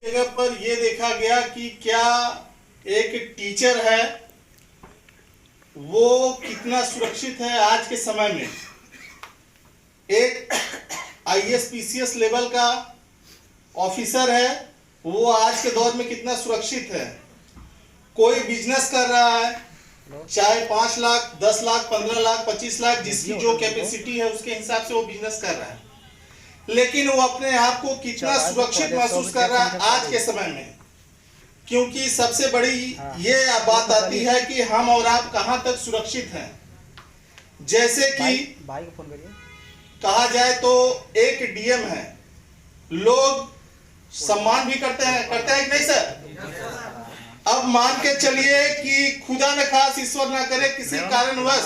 जगह पर यह देखा गया कि क्या एक टीचर है वो कितना सुरक्षित है आज के समय में। एक आईएएस पीसीएस लेवल का ऑफिसर है वो आज के दौर में कितना सुरक्षित है। कोई बिजनेस कर रहा है चाहे 5 लाख 10 लाख 15 लाख 25 लाख जिसकी जो कैपेसिटी है उसके हिसाब से वो बिजनेस कर रहा है, लेकिन वो अपने आप को कितना सुरक्षित महसूस कर रहा है आज के समय में। क्योंकि सबसे बड़ी ये बात आती है कि हम और आप कहां तक सुरक्षित हैं। जैसे कि कहा जाए तो एक डीएम है, लोग सम्मान भी करते हैं कि नहीं सर। अब मान के चलिए कि खुदा न खास ईश्वर ना करे किसी कारणवश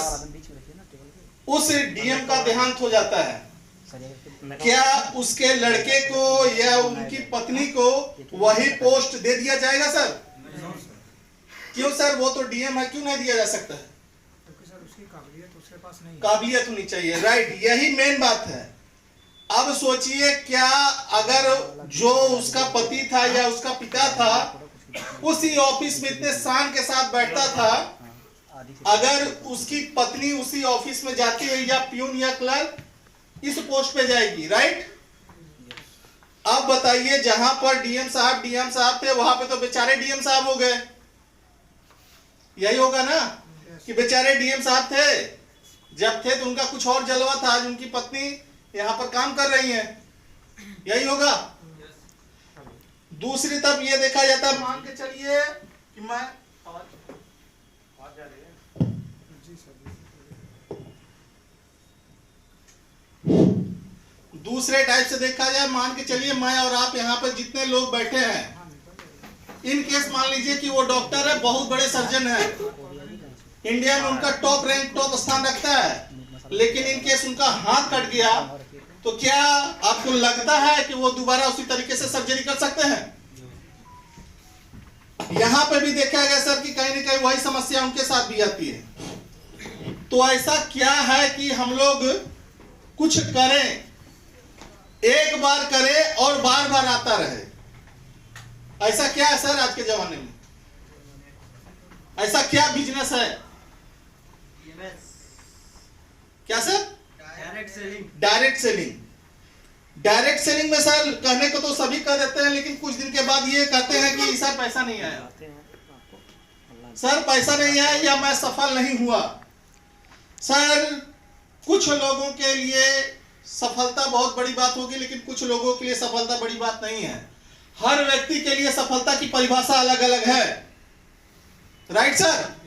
उस डीएम का देहांत हो जाता है, क्या उसके लड़के को या उनकी पत्नी को वही पोस्ट दे दिया जाएगा सर? क्यों सर, वो तो डीएम है, क्यों नहीं दिया जा सकता है? उसकी काबिलियत उसके पास नहीं, काबिलियत होनी चाहिए, राइट, यही मेन बात है। अब सोचिए क्या अगर जो उसका पति था या उसका पिता था उसी ऑफिस में इतने शान के साथ बैठता था, अगर उसकी पत्नी उसी ऑफिस में जाती है या प्यून या क्लर्क इस पोस्ट पे जाएगी, राइट। अब बताइए जहां पर डीएम साहब थे वहां पे तो बेचारे डीएम साहब हो गए। यही होगा ना कि बेचारे डीएम साहब थे, जब थे तो उनका कुछ और जलवा था, आज उनकी पत्नी यहां पर काम कर रही है, यही होगा। दूसरी तरफ ये देखा जाता है, मान के चलिए कि मैं दूसरे टाइप से देखा जाए, मान के चलिए मैं और आप यहाँ पर जितने लोग बैठे हैं, इन केस मान लीजिए कि वो डॉक्टर है, बहुत बड़े सर्जन है, इंडिया में उनका टॉप रैंक टॉप स्थान रखता है, लेकिन इन केस उनका हाथ कट गया तो क्या आपको लगता है कि वो दोबारा उसी तरीके से सर्जरी कर सकते हैं? यहां पे भी देखा गया सर कि कहीं ना कहीं वही समस्या उनके साथ भी आती है। तो ऐसा क्या है कि हम लोग कुछ करें, एक बार करें और बार बार आता रहे, ऐसा क्या है सर आज के जमाने में? ऐसा क्या बिजनेस है? क्या सर? डायरेक्ट सेलिंग में सर कहने को तो सभी कह देते हैं, लेकिन कुछ दिन के बाद ये कहते हैं कि सर पैसा नहीं आया, सर पैसा नहीं आया या मैं सफल नहीं हुआ। सर कुछ लोगों के लिए सफलता बहुत बड़ी बात होगी, लेकिन कुछ लोगों के लिए सफलता बड़ी बात नहीं है। हर व्यक्ति के लिए सफलता की परिभाषा अलग अलग है, राइट सर।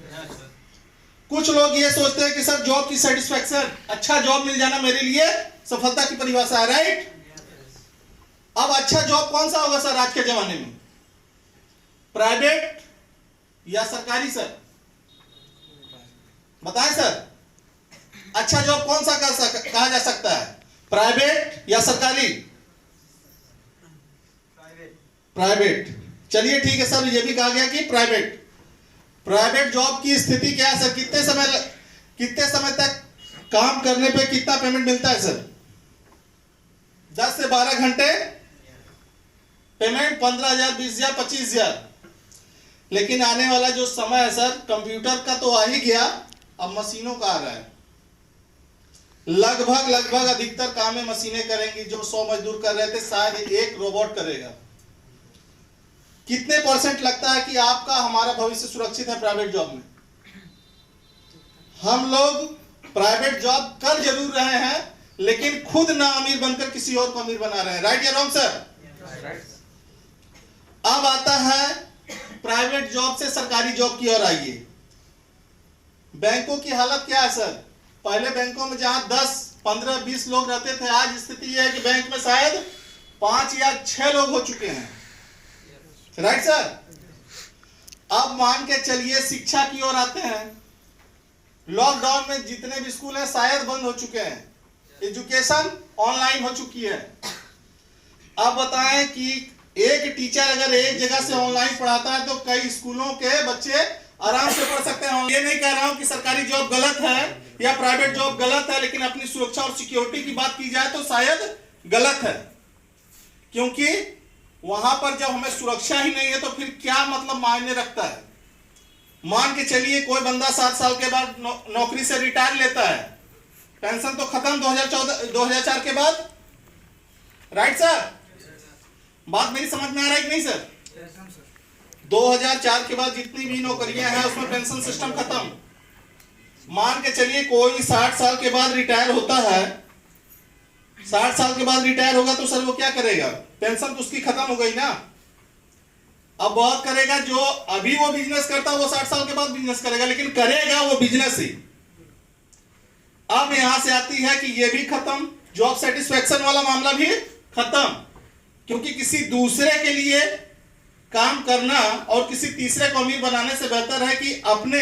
कुछ लोग ये सोचते हैं कि सर जॉब की सेटिस्फैक्शन, अच्छा जॉब मिल जाना मेरे लिए सफलता की परिभाषा है, राइट। अब अच्छा जॉब कौन सा होगा सर आज के जमाने में, प्राइवेट या सरकारी? सर बताएं सर, अच्छा जॉब कौन सा कहा जा सकता है, प्राइवेट या सरकारी? प्राइवेट। चलिए ठीक है सर, ये भी कहा गया कि प्राइवेट जॉब की स्थिति क्या है सर? कितने समय तक काम करने पे कितना पेमेंट मिलता है सर? 10 से 12 घंटे पेमेंट 15,000 20,000 25,000। लेकिन आने वाला जो समय है सर, कंप्यूटर का तो आ ही गया, अब मशीनों का आ रहा है। लगभग अधिकतर काम मशीनें करेंगी, जो 100 मजदूर कर रहे थे शायद एक रोबोट करेगा। कितने % लगता है कि आपका हमारा भविष्य सुरक्षित है प्राइवेट जॉब में? हम लोग प्राइवेट जॉब कर जरूर रहे हैं, लेकिन खुद ना अमीर बनकर किसी और को अमीर बना रहे हैं, राइट या रॉन्ग सर? अब आता है प्राइवेट जॉब से सरकारी जॉब की ओर आइए। बैंकों की हालत क्या है सर? पहले बैंकों में जहां 10 15 20 लोग रहते थे, आज स्थिति यह है कि बैंक में शायद 5 या 6 लोग हो चुके हैं, राइट सर। अब मान के चलिए शिक्षा की ओर आते हैं। लॉकडाउन में जितने भी स्कूल हैं शायद बंद हो चुके हैं, एजुकेशन ऑनलाइन हो चुकी है। अब बताएं कि एक टीचर अगर एक जगह से ऑनलाइन पढ़ाता है तो कई स्कूलों के बच्चे आराम से पढ़ सकते हैं। ये नहीं कह रहा हूं कि सरकारी जॉब गलत है या प्राइवेट जॉब गलत है, लेकिन अपनी सुरक्षा और सिक्योरिटी की बात की जाए तो शायद गलत है, क्योंकि वहां पर जब हमें सुरक्षा ही नहीं है तो फिर क्या मतलब मायने रखता है। मान के चलिए कोई बंदा 7 साल के बाद नौकरी से रिटायर लेता है, पेंशन तो खत्म 2004 के बाद, राइट सर? बात मेरी समझ में आ रहा है कि नहीं सर? 2004 के बाद जितनी भी नौकरियां हैं उसमें पेंशन सिस्टम खत्म। मान के चलिए कोई 60 साल के बाद रिटायर होता है, 60 साल के बाद रिटायर होगा तो सर वो क्या करेगा? पेंशन तो उसकी खत्म हो गई ना। अब बहुत करेगा जो अभी वो बिजनेस करता है वो 60 साल के बाद बिजनेस करेगा, लेकिन करेगा वो बिजनेस ही। अब यहां से आती है कि ये भी खत्म, जॉब सेटिस्फेक्शन वाला मामला भी खत्म, क्योंकि किसी दूसरे के लिए काम करना और किसी तीसरे को अमीर बनाने से बेहतर है कि अपने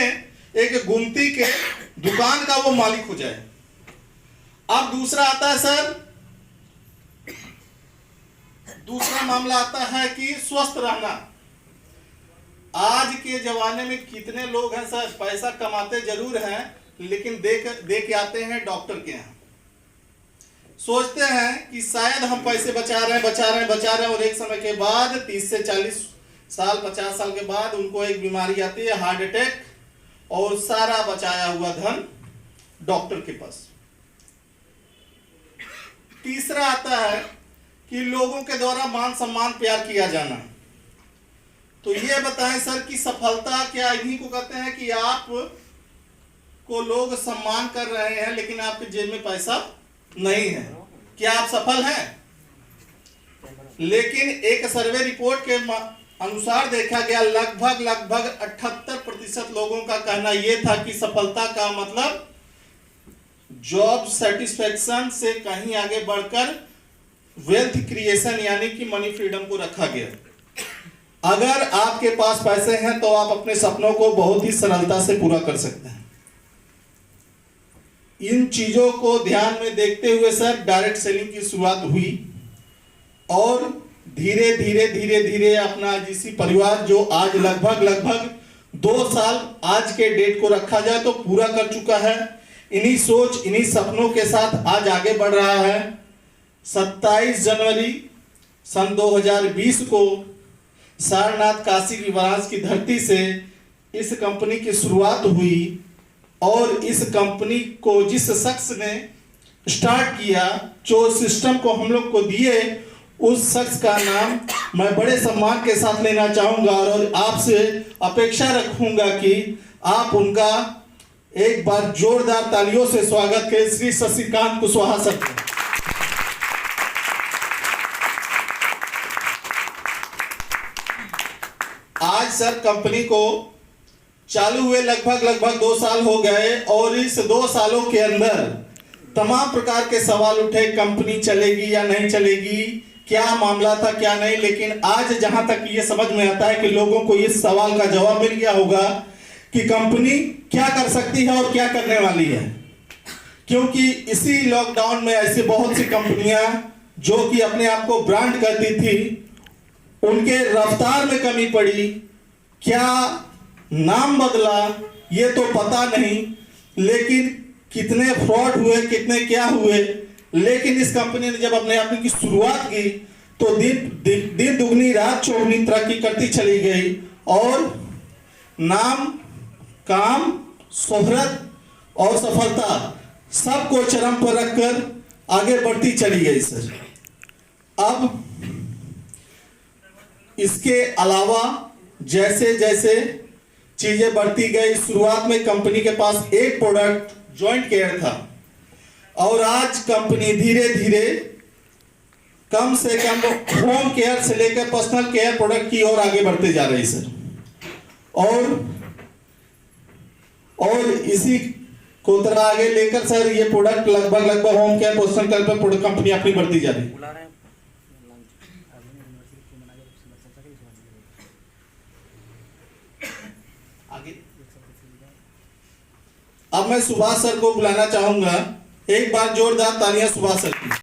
एक गुमती के दुकान का वो मालिक हो जाए। अब दूसरा आता है सर, दूसरा मामला आता है कि स्वस्थ रहना। आज के जमाने में कितने लोग हैं सर, पैसा कमाते जरूर हैं लेकिन दे के आते हैं डॉक्टर के यहाँ, सोचते हैं कि शायद हम पैसे बचा रहे हैं और एक समय के बाद 30 से 40 साल 50 साल के बाद उनको एक बीमारी आती है, हार्ट अटैक, और सारा बचाया हुआ धन डॉक्टर के पास। तीसरा आता है कि लोगों के द्वारा मान सम्मान प्यार किया जाना। तो ये बताएं सर कि सफलता क्या इन्हीं को कहते हैं कि आप को लोग सम्मान कर रहे हैं लेकिन आपके जेब में पैसा नहीं है, क्या आप सफल हैं? लेकिन एक सर्वे रिपोर्ट के अनुसार देखा गया लगभग 78% लोगों का कहना यह था कि सफलता का मतलब जॉब सेटिस्फेक्शन से कहीं आगे बढ़कर वेल्थ क्रिएशन यानी कि मनी फ्रीडम को रखा गया। अगर आपके पास पैसे हैं तो आप अपने सपनों को बहुत ही सरलता से पूरा कर सकते हैं। इन चीजों को ध्यान में देखते हुए सर डायरेक्ट सेलिंग की शुरुआत हुई और धीरे धीरे अपना जीसी परिवार जो आज लगभग 2 साल आज के डेट को रखा जाए तो पूरा कर चुका है, इन्हीं सोच इन्हीं सपनों के साथ आज आगे बढ़ रहा है। 27 जनवरी सन 2020 को सारनाथ काशी विश्वनाथ की धरती से इस कंपनी की शुरुआत हुई और इस कंपनी को जिस शख्स ने स्टार्ट किया, जो सिस्टम को हम लोग को दिए, उस शख्स का नाम मैं बड़े सम्मान के साथ लेना चाहूंगा और आपसे अपेक्षा रखूंगा कि आप उनका एक बार जोरदार तालियों से स्वागत करें। श्री शशिकांत कुशवाहा सर। आज सर कंपनी को चालू हुए लगभग 2 साल हो गए और इस 2 सालों के अंदर तमाम प्रकार के सवाल उठे, कंपनी चलेगी या नहीं चलेगी, क्या मामला था क्या नहीं, लेकिन आज जहां तक ये समझ में आता है कि लोगों को इस सवाल का जवाब मिल गया होगा कि कंपनी क्या कर सकती है और क्या करने वाली है। क्योंकि इसी लॉकडाउन में ऐसी बहुत सी कंपनियां जो कि अपने आप को ब्रांड करती थी, उनके रफ्तार में कमी पड़ी, क्या नाम बदला ये तो पता नहीं, लेकिन कितने फ्रॉड हुए, कितने क्या हुए, लेकिन इस कंपनी ने जब अपने आप की शुरुआत की तो दिन दुगनी रात चौगुनी तरक्की करती चली गई और नाम, काम, शोहरत और सफलता सबको चरम पर रखकर आगे बढ़ती चली गई सर। अब इसके अलावा जैसे जैसे चीजें बढ़ती गई, शुरुआत में कंपनी के पास एक प्रोडक्ट जॉइंट केयर था और आज कंपनी धीरे धीरे कम से कम होम केयर से लेकर पर्सनल केयर प्रोडक्ट की ओर आगे बढ़ते जा रही सर। और इसी को तरह आगे लेकर सर ये प्रोडक्ट लगभग होम केयर पर्सनल केयर पर प्रोडक्ट कंपनी अपनी बढ़ती जा रही है। अब मैं सुभाष सर को बुलाना चाहूंगा, एक बार जोरदार तालियां सुभाष सर की।